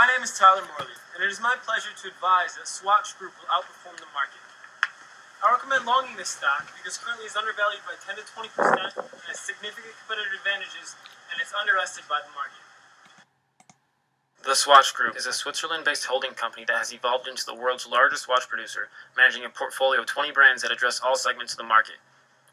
My name is Tyler Morley, and it is my pleasure to advise that Swatch Group will outperform the market. I recommend longing this stock because currently it's undervalued by 10 to 20% and has significant competitive advantages, and it's underestimated by the market. The Swatch Group is a Switzerland-based holding company that has evolved into the world's largest watch producer, managing a portfolio of 20 brands that address all segments of the market.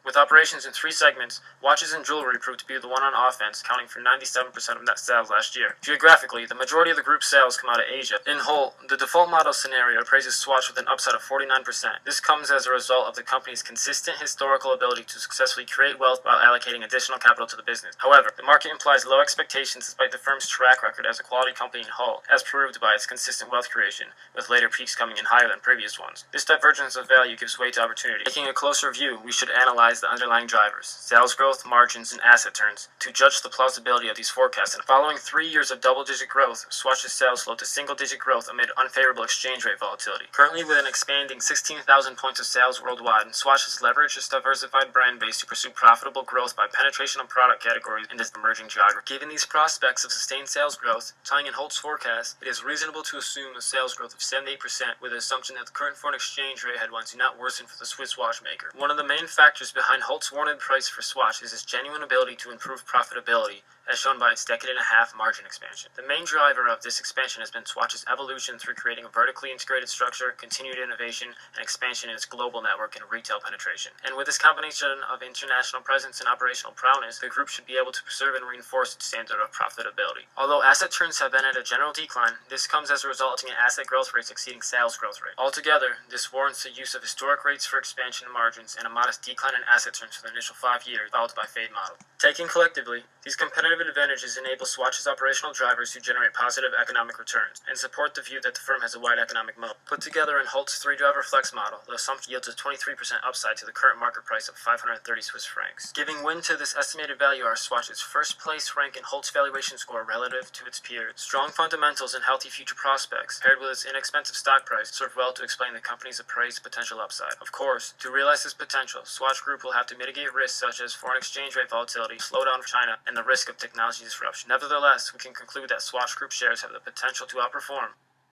With operations in 3 segments, watches and jewelry proved to be the one on offense, accounting for 97% of net sales last year. Geographically, the majority of the group's sales come out of Asia. In HOLT, the default model scenario appraises Swatch with an upside of 49%. This comes as a result of the company's consistent historical ability to successfully create wealth while allocating additional capital to the business. However, the market implies low expectations despite the firm's track record as a quality company in HOLT, as proved by its consistent wealth creation, with later peaks coming in higher than previous ones. This divergence of value gives way to opportunity. Taking a closer view, we should analyze the underlying drivers, sales growth, margins, and asset turns, to judge the plausibility of these forecasts. And following 3 years of double-digit growth, Swatch's sales slowed to single-digit growth amid unfavorable exchange rate volatility. Currently, with an expanding 16,000 points of sales worldwide, Swatch has leveraged its diversified brand base to pursue profitable growth by penetration of product categories in this emerging geography. Given these prospects of sustained sales growth, tying in HOLT's forecast, it is reasonable to assume a sales growth of 78% with the assumption that the current foreign exchange rate headwinds do not worsen for the Swiss watchmaker. One of the main factors behind HOLT's warranted price for Swatch is its genuine ability to improve profitability, as shown by its decade-and-a-half margin expansion. The main driver of this expansion has been Swatch's evolution through creating a vertically integrated structure, continued innovation, and expansion in its global network and retail penetration. And with this combination of international presence and operational prowess, the group should be able to preserve and reinforce its standard of profitability. Although asset turns have been at a general decline, this comes as a result of asset growth rates exceeding sales growth rate. Altogether, this warrants the use of historic rates for expansion and margins and a modest decline in asset turns for the initial 5 years, followed by fade model. Taken collectively, these competitive advantages enable Swatch's operational drivers to generate positive economic returns and support the view that the firm has a wide economic moat. Put together in HOLT's 3-driver flex model, the assumption yields a 23% upside to the current market price of 530 Swiss francs. Giving wind to this estimated value are Swatch's first place rank in HOLT's valuation score relative to its peers. Strong fundamentals and healthy future prospects, paired with its inexpensive stock price, serve well to explain the company's appraised potential upside. Of course, to realize this potential, Swatch Group will have to mitigate risks such as foreign exchange rate volatility, slowdown of China, and the risk of technology disruption. Nevertheless, we can conclude that Swatch Group shares have the potential to outperform